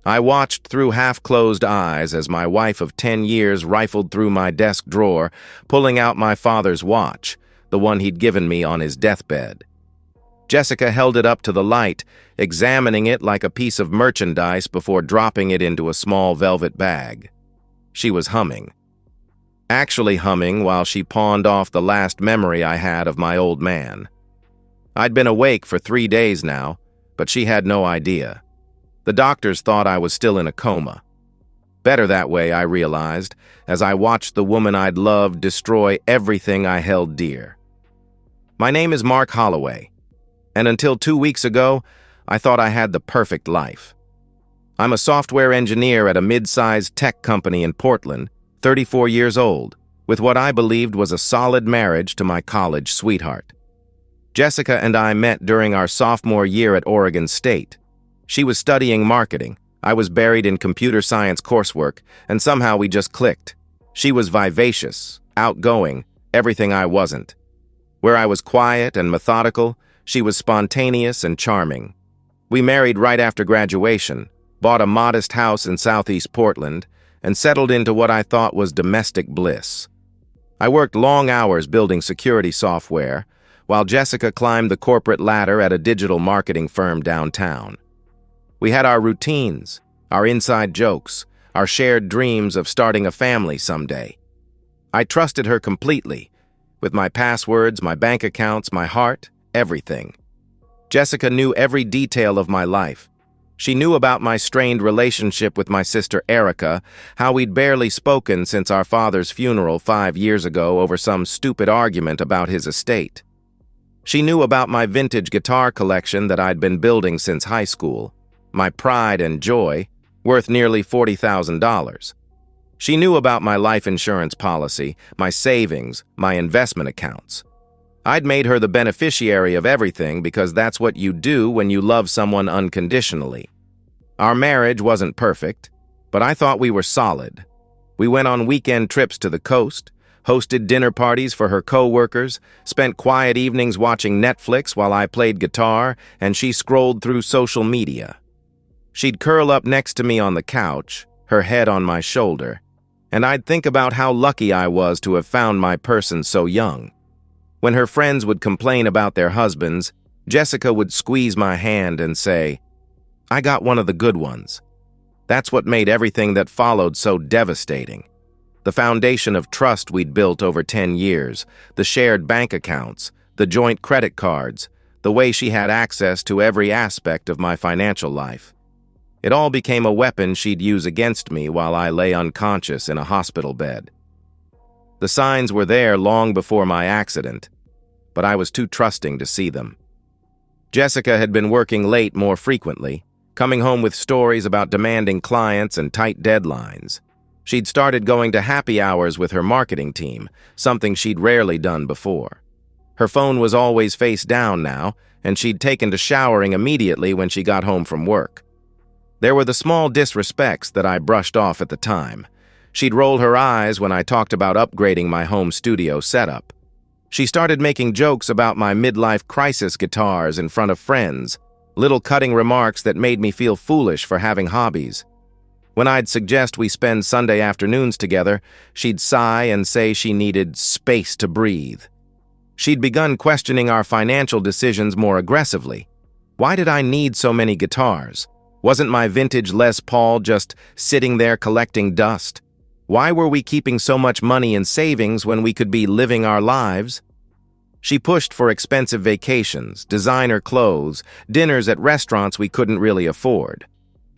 I watched through half-closed eyes as my wife of 10 years rifled through my desk drawer, pulling out my father's watch, the one he'd given me on his deathbed. Jessica held it up to the light, examining it like a piece of merchandise before dropping it into a small velvet bag. She was humming. Actually humming while she pawned off the last memory I had of my old man. I'd been awake for 3 days now, but she had no idea. The doctors thought I was still in a coma. Better that way, I realized, as I watched the woman I'd loved destroy everything I held dear. My name is Mark Holloway, and until 2 weeks ago, I thought I had the perfect life. I'm a software engineer at a mid-sized tech company in Portland, 34 years old, with what I believed was a solid marriage to my college sweetheart. Jessica and I met during our sophomore year at Oregon State. She was studying marketing, I was buried in computer science coursework, and somehow we just clicked. She was vivacious, outgoing, everything I wasn't. Where I was quiet and methodical, she was spontaneous and charming. We married right after graduation, bought a modest house in Southeast Portland, and settled into what I thought was domestic bliss. I worked long hours building security software, while Jessica climbed the corporate ladder at a digital marketing firm downtown. We had our routines, our inside jokes, our shared dreams of starting a family someday. I trusted her completely, with my passwords, my bank accounts, my heart, everything. Jessica knew every detail of my life. She knew about my strained relationship with my sister Erica, how we'd barely spoken since our father's funeral 5 years ago over some stupid argument about his estate. She knew about my vintage guitar collection that I'd been building since high school, my pride and joy, worth nearly $40,000. She knew about my life insurance policy, my savings, my investment accounts. I'd made her the beneficiary of everything because that's what you do when you love someone unconditionally. Our marriage wasn't perfect, but I thought we were solid. We went on weekend trips to the coast, hosted dinner parties for her co-workers, spent quiet evenings watching Netflix while I played guitar and she scrolled through social media. She'd curl up next to me on the couch, her head on my shoulder, and I'd think about how lucky I was to have found my person so young. When her friends would complain about their husbands, Jessica would squeeze my hand and say, "I got one of the good ones." That's what made everything that followed so devastating. The foundation of trust we'd built over 10 years, the shared bank accounts, the joint credit cards, the way she had access to every aspect of my financial life. It all became a weapon she'd use against me while I lay unconscious in a hospital bed. The signs were there long before my accident, but I was too trusting to see them. Jessica had been working late more frequently, coming home with stories about demanding clients and tight deadlines. She'd started going to happy hours with her marketing team, something she'd rarely done before. Her phone was always face down now, and she'd taken to showering immediately when she got home from work. There were the small disrespects that I brushed off at the time. She'd roll her eyes when I talked about upgrading my home studio setup. She started making jokes about my midlife crisis guitars in front of friends, little cutting remarks that made me feel foolish for having hobbies. When I'd suggest we spend Sunday afternoons together, she'd sigh and say she needed space to breathe. She'd begun questioning our financial decisions more aggressively. Why did I need so many guitars? Wasn't my vintage Les Paul just sitting there collecting dust? Why were we keeping so much money in savings when we could be living our lives? She pushed for expensive vacations, designer clothes, dinners at restaurants we couldn't really afford.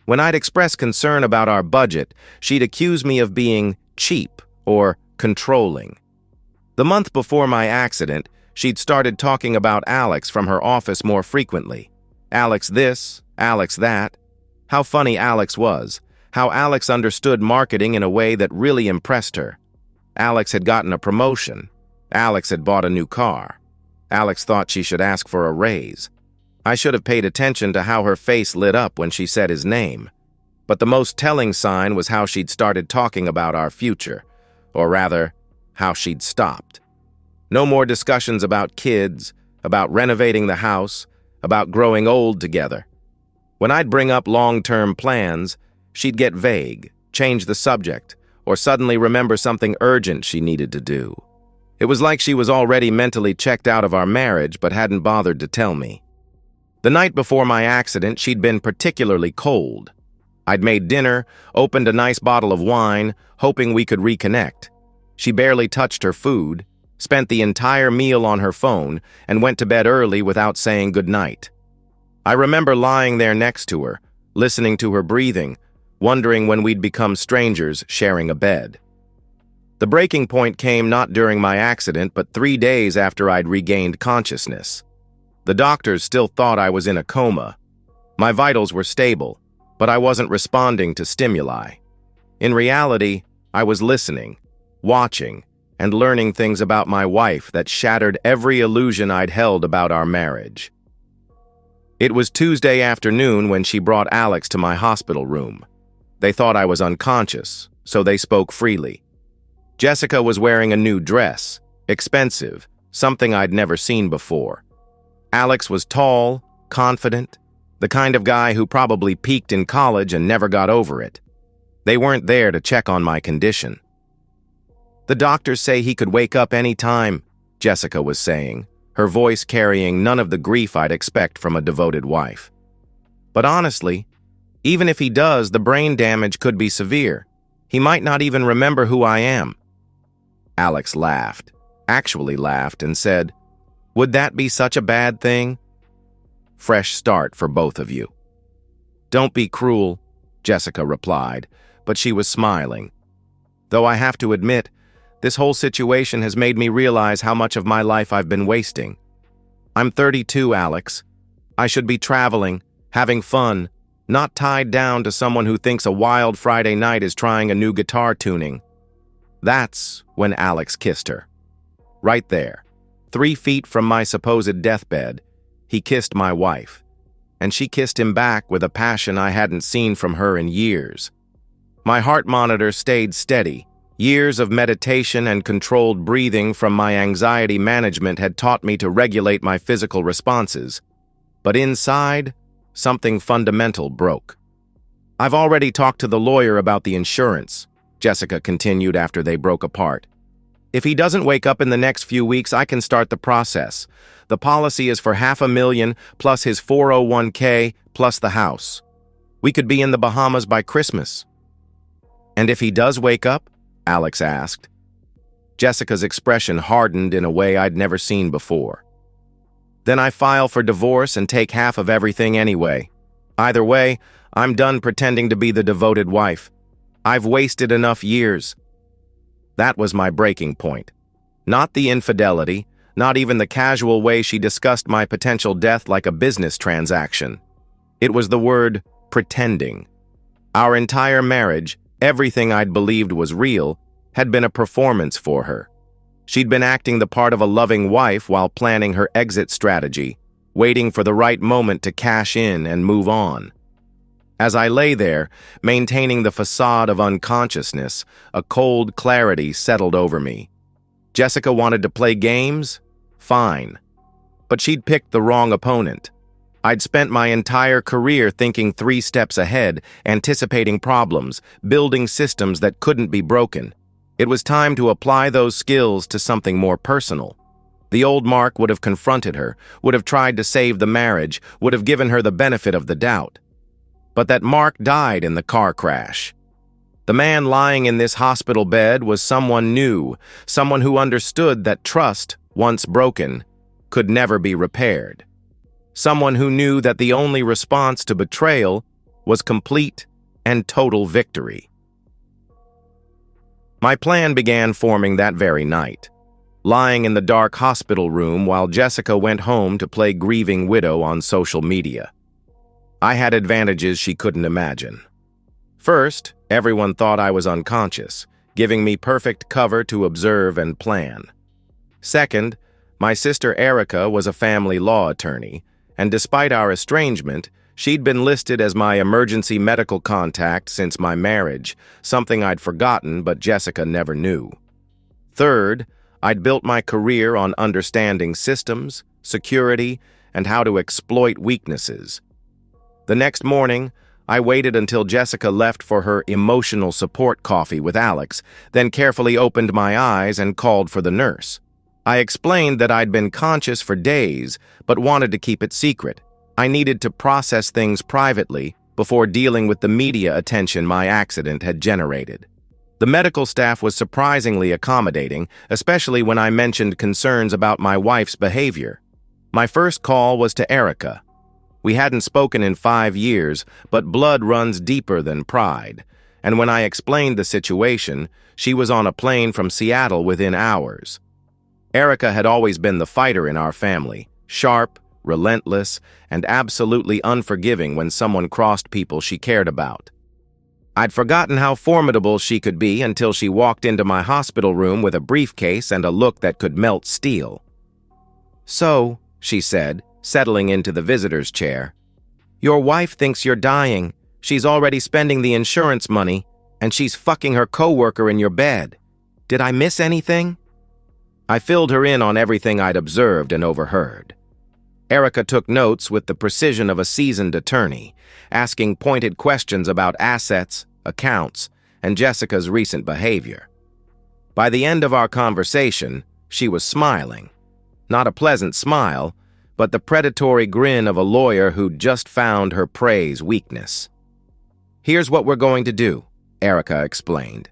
When I'd express concern about our budget, she'd accuse me of being cheap or controlling. The month before my accident, she'd started talking about Alex from her office more frequently. Alex this, Alex that. How funny Alex was. How Alex understood marketing in a way that really impressed her. Alex had gotten a promotion. Alex had bought a new car. Alex thought she should ask for a raise. I should have paid attention to how her face lit up when she said his name. But the most telling sign was how she'd started talking about our future. Or rather, how she'd stopped. No more discussions about kids, about renovating the house, about growing old together. When I'd bring up long-term plans, she'd get vague, change the subject, or suddenly remember something urgent she needed to do. It was like she was already mentally checked out of our marriage but hadn't bothered to tell me. The night before my accident, she'd been particularly cold. I'd made dinner, opened a nice bottle of wine, hoping we could reconnect. She barely touched her food, spent the entire meal on her phone, and went to bed early without saying goodnight. I remember lying there next to her, listening to her breathing, wondering when we'd become strangers sharing a bed. The breaking point came not during my accident, but 3 days after I'd regained consciousness. The doctors still thought I was in a coma. My vitals were stable, but I wasn't responding to stimuli. In reality, I was listening, watching, and learning things about my wife that shattered every illusion I'd held about our marriage. It was Tuesday afternoon when she brought Alex to my hospital room. They thought I was unconscious, so they spoke freely. Jessica was wearing a new dress, expensive, something I'd never seen before. Alex was tall, confident, the kind of guy who probably peaked in college and never got over it. They weren't there to check on my condition. "The doctors say he could wake up any time," Jessica was saying, her voice carrying none of the grief I'd expect from a devoted wife. "But honestly, even if he does, the brain damage could be severe. He might not even remember who I am." Alex laughed, actually laughed, and said, "Would that be such a bad thing?" "Fresh start for both of you." "Don't be cruel," Jessica replied, but she was smiling. "Though I have to admit, this whole situation has made me realize how much of my life I've been wasting. I'm 32, Alex. I should be traveling, having fun, not tied down to someone who thinks a wild Friday night is trying a new guitar tuning." That's when Alex kissed her. Right there, 3 feet from my supposed deathbed, he kissed my wife, and she kissed him back with a passion I hadn't seen from her in years. My heart monitor stayed steady. Years of meditation and controlled breathing from my anxiety management had taught me to regulate my physical responses. But inside, something fundamental broke. "I've already talked to the lawyer about the insurance," Jessica continued after they broke apart. "If he doesn't wake up in the next few weeks, I can start the process. The policy is for $500,000 plus his 401k plus the house. We could be in the Bahamas by Christmas." "And if he does wake up?" Alex asked. Jessica's expression hardened in a way I'd never seen before. "Then I file for divorce and take half of everything anyway. Either way, I'm done pretending to be the devoted wife. I've wasted enough years." That was my breaking point. Not the infidelity, not even the casual way she discussed my potential death like a business transaction. It was the word pretending. Our entire marriage, everything I'd believed was real, had been a performance for her. She'd been acting the part of a loving wife while planning her exit strategy, waiting for the right moment to cash in and move on. As I lay there, maintaining the facade of unconsciousness, a cold clarity settled over me. Jessica wanted to play games? Fine. But she'd picked the wrong opponent. I'd spent my entire career thinking 3 steps ahead, anticipating problems, building systems that couldn't be broken. It was time to apply those skills to something more personal. The old Mark would have confronted her, would have tried to save the marriage, would have given her the benefit of the doubt. But that Mark died in the car crash. The man lying in this hospital bed was someone new, someone who understood that trust, once broken, could never be repaired. Someone who knew that the only response to betrayal was complete and total victory. My plan began forming that very night, lying in the dark hospital room while Jessica went home to play grieving widow on social media. I had advantages she couldn't imagine. First, everyone thought I was unconscious, giving me perfect cover to observe and plan. Second, my sister Erica was a family law attorney, and despite our estrangement, she'd been listed as my emergency medical contact since my marriage, something I'd forgotten but Jessica never knew. Third, I'd built my career on understanding systems, security, and how to exploit weaknesses. The next morning, I waited until Jessica left for her emotional support coffee with Alex, then carefully opened my eyes and called for the nurse. I explained that I'd been conscious for days, but wanted to keep it secret. I needed to process things privately before dealing with the media attention my accident had generated. The medical staff was surprisingly accommodating, especially when I mentioned concerns about my wife's behavior. My first call was to Erica. We hadn't spoken in 5 years, but blood runs deeper than pride, and when I explained the situation, she was on a plane from Seattle within hours. Erica had always been the fighter in our family, sharp, relentless, and absolutely unforgiving when someone crossed people she cared about. I'd forgotten how formidable she could be until she walked into my hospital room with a briefcase and a look that could melt steel. "So," she said, settling into the visitor's chair, "your wife thinks you're dying. She's already spending the insurance money, and she's fucking her coworker in your bed. Did I miss anything?" I filled her in on everything I'd observed and overheard. Erica took notes with the precision of a seasoned attorney, asking pointed questions about assets, accounts, and Jessica's recent behavior. By the end of our conversation, she was smiling. Not a pleasant smile, but the predatory grin of a lawyer who'd just found her prey's weakness. "Here's what we're going to do," Erica explained.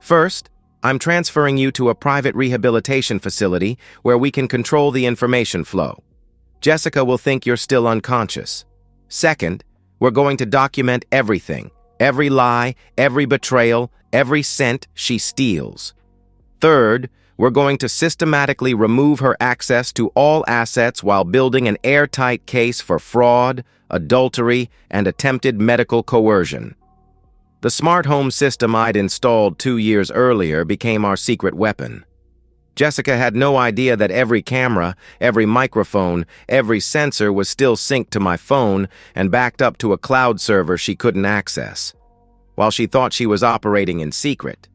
"First, I'm transferring you to a private rehabilitation facility where we can control the information flow. Jessica will think you're still unconscious. Second, we're going to document everything, every lie, every betrayal, every cent she steals. Third, we're going to systematically remove her access to all assets while building an airtight case for fraud, adultery, and attempted medical coercion. The smart home system I'd installed 2 years earlier became our secret weapon. Jessica had no idea that every camera, every microphone, every sensor was still synced to my phone and backed up to a cloud server she couldn't access. While she thought she was operating in secret,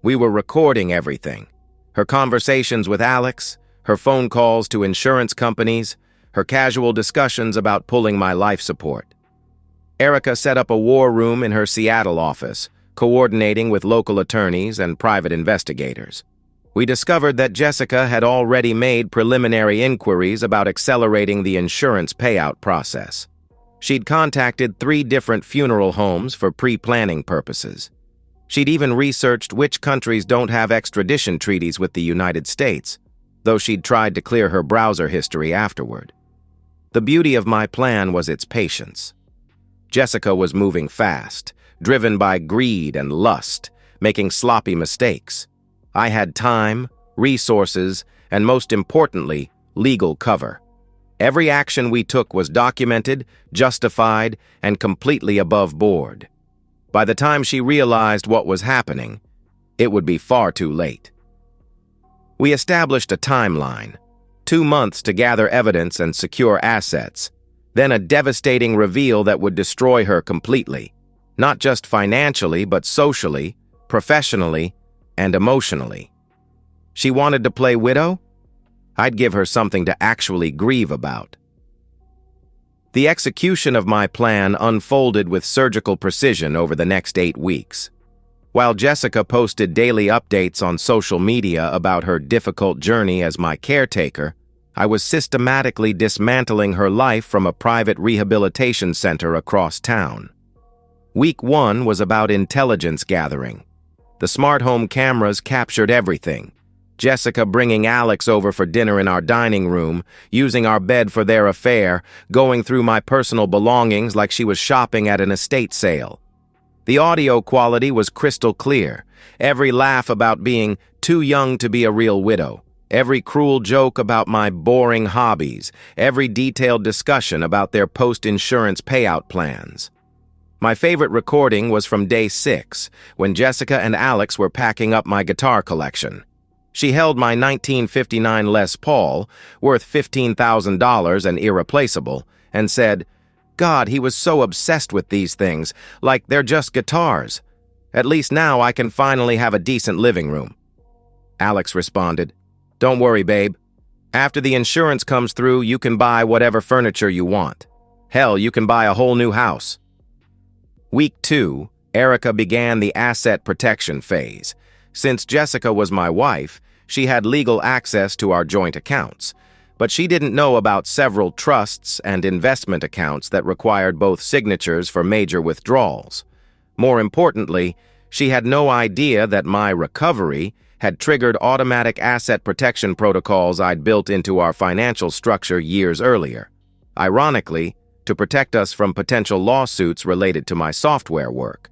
we were recording everything. Her conversations with Alex, her phone calls to insurance companies, her casual discussions about pulling my life support. Erica set up a war room in her Seattle office, coordinating with local attorneys and private investigators. We discovered that Jessica had already made preliminary inquiries about accelerating the insurance payout process. She'd contacted 3 different funeral homes for pre-planning purposes. She'd even researched which countries don't have extradition treaties with the United States, though she'd tried to clear her browser history afterward. The beauty of my plan was its patience. Jessica was moving fast, driven by greed and lust, making sloppy mistakes. I had time, resources, and most importantly, legal cover. Every action we took was documented, justified, and completely above board. By the time she realized what was happening, it would be far too late. We established a timeline, 2 months to gather evidence and secure assets, then a devastating reveal that would destroy her completely, not just financially, but socially, professionally, and emotionally. She wanted to play widow? I'd give her something to actually grieve about. The execution of my plan unfolded with surgical precision over the next 8 weeks. While Jessica posted daily updates on social media about her difficult journey as my caretaker, I was systematically dismantling her life from a private rehabilitation center across town. Week 1 was about intelligence gathering. The smart home cameras captured everything. Jessica bringing Alex over for dinner in our dining room, using our bed for their affair, going through my personal belongings like she was shopping at an estate sale. The audio quality was crystal clear. Every laugh about being too young to be a real widow. Every cruel joke about my boring hobbies. Every detailed discussion about their post-insurance payout plans. My favorite recording was from day 6, when Jessica and Alex were packing up my guitar collection. She held my 1959 Les Paul, worth $15,000 and irreplaceable, and said, "God, he was so obsessed with these things, like they're just guitars. At least now I can finally have a decent living room." Alex responded, "Don't worry, babe. After the insurance comes through, you can buy whatever furniture you want. Hell, you can buy a whole new house." Week 2, Erica began the asset protection phase. Since Jessica was my wife, she had legal access to our joint accounts, but she didn't know about several trusts and investment accounts that required both signatures for major withdrawals. More importantly, she had no idea that my recovery had triggered automatic asset protection protocols I'd built into our financial structure years earlier. Ironically, to protect us from potential lawsuits related to my software work.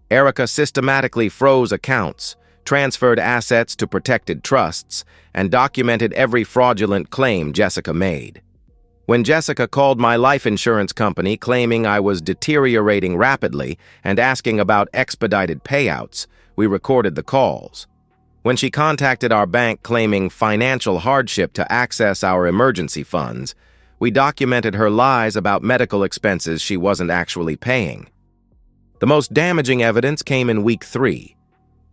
Erica systematically froze accounts, transferred assets to protected trusts, and documented every fraudulent claim Jessica made. When Jessica called my life insurance company claiming I was deteriorating rapidly and asking about expedited payouts, we recorded the calls. When she contacted our bank claiming financial hardship to access our emergency funds, we documented her lies about medical expenses she wasn't actually paying. The most damaging evidence came in week 3.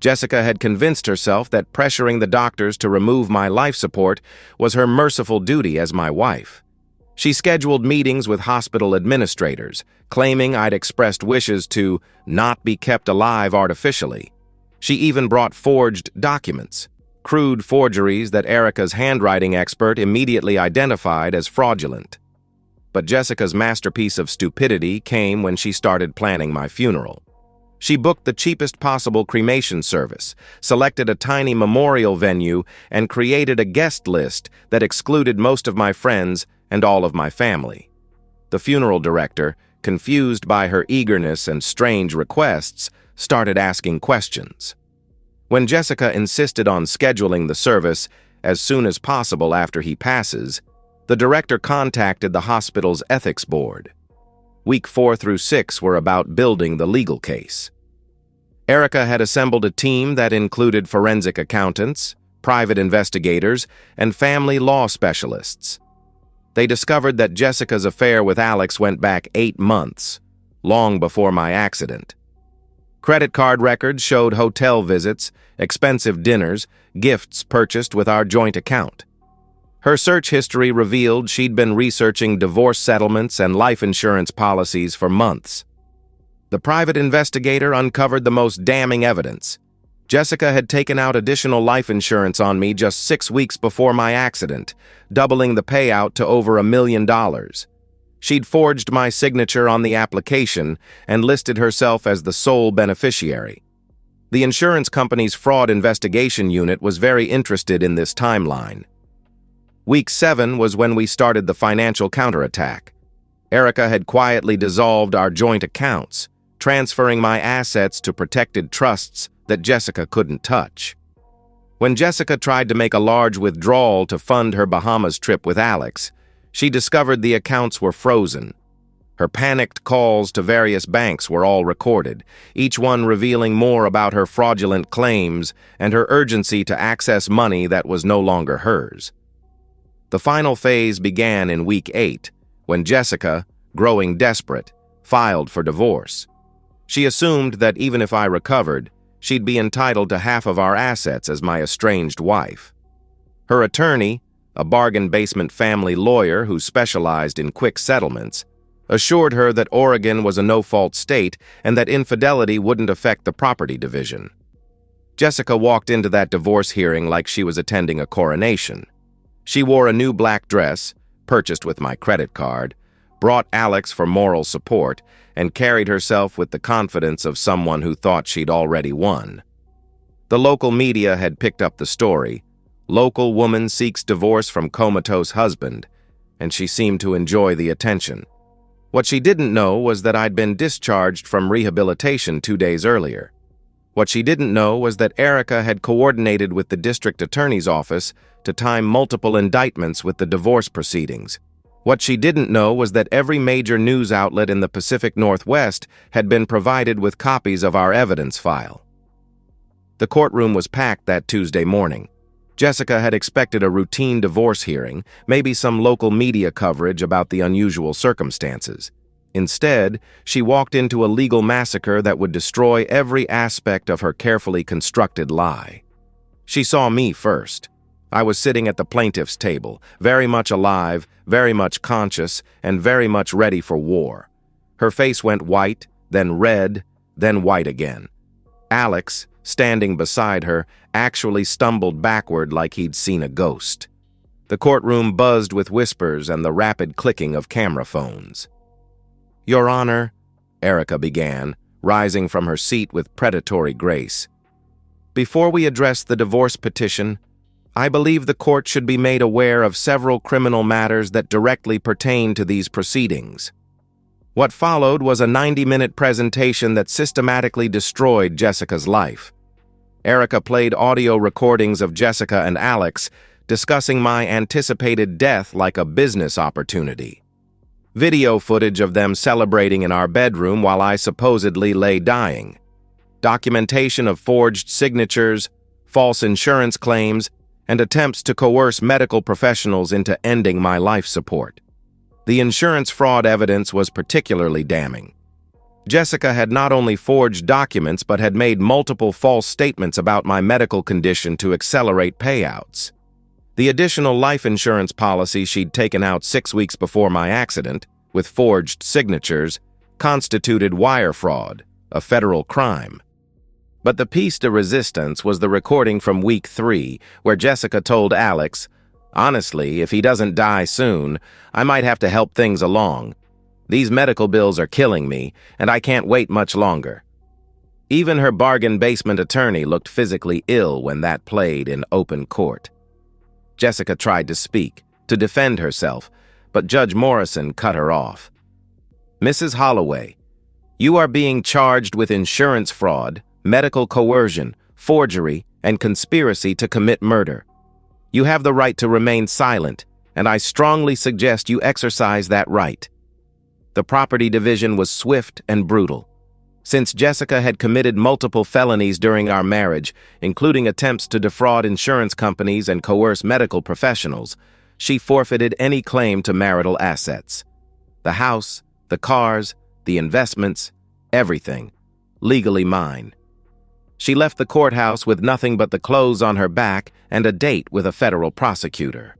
Jessica had convinced herself that pressuring the doctors to remove my life support was her merciful duty as my wife. She scheduled meetings with hospital administrators, claiming I'd expressed wishes to not be kept alive artificially. She even brought forged documents, crude forgeries that Erica's handwriting expert immediately identified as fraudulent. But Jessica's masterpiece of stupidity came when she started planning my funeral. She booked the cheapest possible cremation service, selected a tiny memorial venue, and created a guest list that excluded most of my friends and all of my family. The funeral director, confused by her eagerness and strange requests, started asking questions. When Jessica insisted on scheduling the service as soon as possible after he passes, the director contacted the hospital's ethics board. Week 4 through 6 were about building the legal case. Erica had assembled a team that included forensic accountants, private investigators, and family law specialists. They discovered that Jessica's affair with Alex went back 8 months, long before my accident. Credit card records showed hotel visits, expensive dinners, gifts purchased with our joint account. Her search history revealed she'd been researching divorce settlements and life insurance policies for months. The private investigator uncovered the most damning evidence. Jessica had taken out additional life insurance on me just 6 weeks before my accident, doubling the payout to over $1 million. She'd forged my signature on the application and listed herself as the sole beneficiary. The insurance company's fraud investigation unit was very interested in this timeline. Week 7 was when we started the financial counterattack. Erica had quietly dissolved our joint accounts, transferring my assets to protected trusts that Jessica couldn't touch. When Jessica tried to make a large withdrawal to fund her Bahamas trip with Alex, she discovered the accounts were frozen. Her panicked calls to various banks were all recorded, each one revealing more about her fraudulent claims and her urgency to access money that was no longer hers. The final phase began in week 8, when Jessica, growing desperate, filed for divorce. She assumed that even if I recovered, she'd be entitled to half of our assets as my estranged wife. Her attorney, a bargain basement family lawyer who specialized in quick settlements, assured her that Oregon was a no-fault state and that infidelity wouldn't affect the property division. Jessica walked into that divorce hearing like she was attending a coronation. She wore a new black dress, purchased with my credit card, brought Alex for moral support, and carried herself with the confidence of someone who thought she'd already won. The local media had picked up the story. Local woman seeks divorce from comatose husband, and she seemed to enjoy the attention. What she didn't know was that I'd been discharged from rehabilitation 2 days earlier. What she didn't know was that Erica had coordinated with the district attorney's office to time multiple indictments with the divorce proceedings. What she didn't know was that every major news outlet in the Pacific Northwest had been provided with copies of our evidence file. The courtroom was packed that Tuesday morning. Jessica had expected a routine divorce hearing, maybe some local media coverage about the unusual circumstances. Instead, she walked into a legal massacre that would destroy every aspect of her carefully constructed lie. She saw me first. I was sitting at the plaintiff's table, very much alive, very much conscious, and very much ready for war. Her face went white, then red, then white again. Alex, standing beside her, actually stumbled backward like he'd seen a ghost. The courtroom buzzed with whispers and the rapid clicking of camera phones. "Your Honor," Erica began, rising from her seat with predatory grace. "Before we address the divorce petition, I believe the court should be made aware of several criminal matters that directly pertain to these proceedings." What followed was a 90-minute presentation that systematically destroyed Jessica's life. Erica played audio recordings of Jessica and Alex discussing my anticipated death like a business opportunity. Video footage of them celebrating in our bedroom while I supposedly lay dying. Documentation of forged signatures, false insurance claims, and attempts to coerce medical professionals into ending my life support. The insurance fraud evidence was particularly damning. Jessica had not only forged documents but had made multiple false statements about my medical condition to accelerate payouts. The additional life insurance policy she'd taken out 6 weeks before my accident, with forged signatures, constituted wire fraud, a federal crime. But the piece de resistance was the recording from week 3, where Jessica told Alex, "Honestly, if he doesn't die soon, I might have to help things along. These medical bills are killing me, and I can't wait much longer." Even her bargain basement attorney looked physically ill when that played in open court. Jessica tried to speak, to defend herself, but Judge Morrison cut her off. "Mrs. Holloway, you are being charged with insurance fraud, medical coercion, forgery, and conspiracy to commit murder. You have the right to remain silent, and I strongly suggest you exercise that right." The property division was swift and brutal. Since Jessica had committed multiple felonies during our marriage, including attempts to defraud insurance companies and coerce medical professionals, she forfeited any claim to marital assets. The house, the cars, the investments, everything, legally mine. She left the courthouse with nothing but the clothes on her back and a date with a federal prosecutor.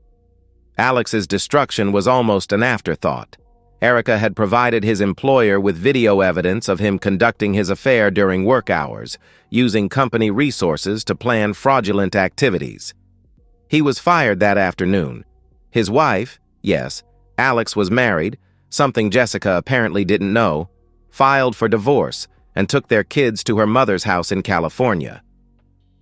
Alex's destruction was almost an afterthought. Erica had provided his employer with video evidence of him conducting his affair during work hours, using company resources to plan fraudulent activities. He was fired that afternoon. His wife, yes, Alex was married, something Jessica apparently didn't know, filed for divorce, and took their kids to her mother's house in California.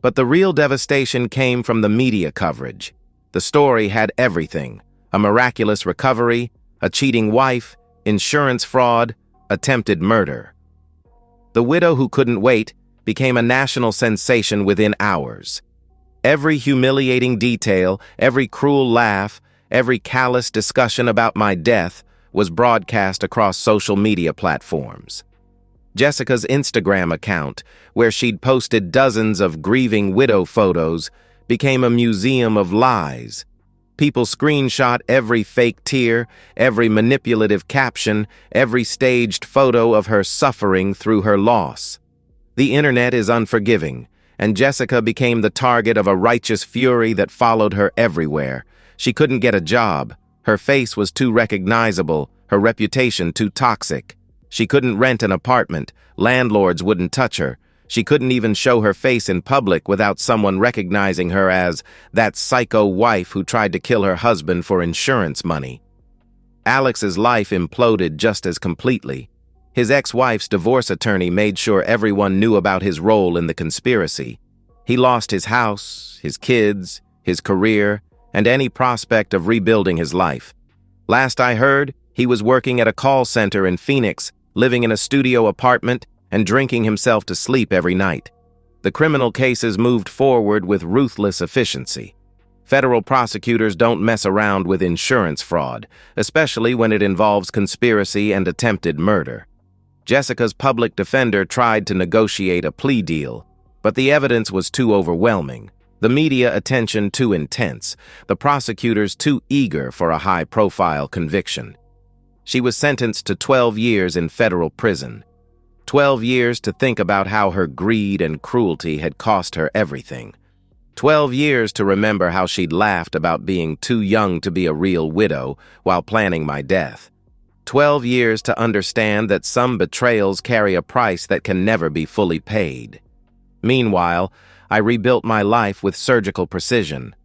But the real devastation came from the media coverage. The story had everything: a miraculous recovery, a cheating wife, insurance fraud, attempted murder. The widow who couldn't wait became a national sensation within hours. Every humiliating detail, every cruel laugh, every callous discussion about my death was broadcast across social media platforms. Jessica's Instagram account, where she'd posted dozens of grieving widow photos, became a museum of lies. People screenshot every fake tear, every manipulative caption, every staged photo of her suffering through her loss. The internet is unforgiving, and Jessica became the target of a righteous fury that followed her everywhere. She couldn't get a job. Her face was too recognizable, her reputation too toxic. She couldn't rent an apartment. Landlords wouldn't touch her. She couldn't even show her face in public without someone recognizing her as that psycho wife who tried to kill her husband for insurance money. Alex's life imploded just as completely. His ex-wife's divorce attorney made sure everyone knew about his role in the conspiracy. He lost his house, his kids, his career, and any prospect of rebuilding his life. Last I heard, he was working at a call center in Phoenix, living in a studio apartment, and drinking himself to sleep every night. The criminal cases moved forward with ruthless efficiency. Federal prosecutors don't mess around with insurance fraud, especially when it involves conspiracy and attempted murder. Jessica's public defender tried to negotiate a plea deal, but the evidence was too overwhelming, the media attention too intense, the prosecutors too eager for a high-profile conviction. She was sentenced to 12 years in federal prison. 12 years to think about how her greed and cruelty had cost her everything. 12 years to remember how she'd laughed about being too young to be a real widow while planning my death. 12 years to understand that some betrayals carry a price that can never be fully paid. Meanwhile, I rebuilt my life with surgical precision.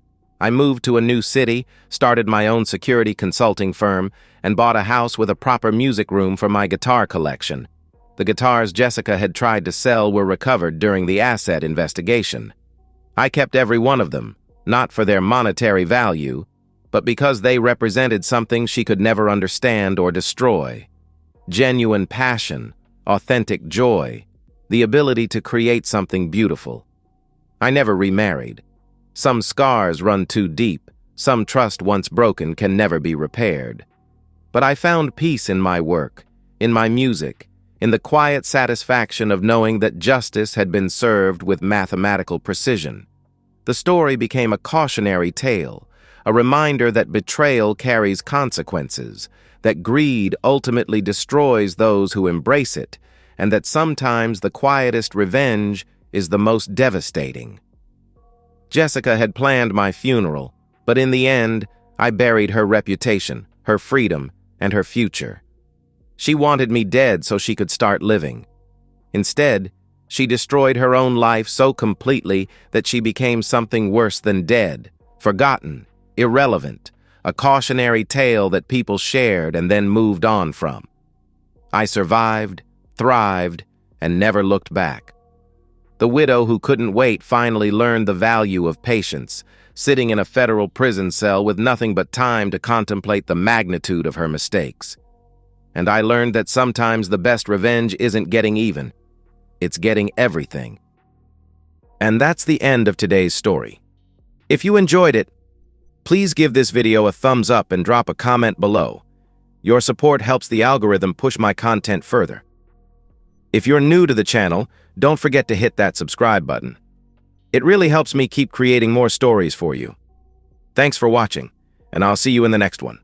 I moved to a new city, started my own security consulting firm, and bought a house with a proper music room for my guitar collection. The guitars Jessica had tried to sell were recovered during the asset investigation. I kept every one of them, not for their monetary value, but because they represented something she could never understand or destroy. Genuine passion, authentic joy, the ability to create something beautiful. I never remarried. Some scars run too deep, some trust once broken can never be repaired. But I found peace in my work, in my music, in the quiet satisfaction of knowing that justice had been served with mathematical precision. The story became a cautionary tale, a reminder that betrayal carries consequences, that greed ultimately destroys those who embrace it, and that sometimes the quietest revenge is the most devastating. Jessica had planned my funeral, but in the end, I buried her reputation, her freedom, and her future. She wanted me dead so she could start living. Instead, she destroyed her own life so completely that she became something worse than dead, forgotten, irrelevant, a cautionary tale that people shared and then moved on from. I survived, thrived, and never looked back. The widow who couldn't wait finally learned the value of patience, sitting in a federal prison cell with nothing but time to contemplate the magnitude of her mistakes. And I learned that sometimes the best revenge isn't getting even, it's getting everything. And that's the end of today's story. If you enjoyed it, please give this video a thumbs up and drop a comment below. Your support helps the algorithm push my content further. If you're new to the channel, don't forget to hit that subscribe button. It really helps me keep creating more stories for you. Thanks for watching, and I'll see you in the next one.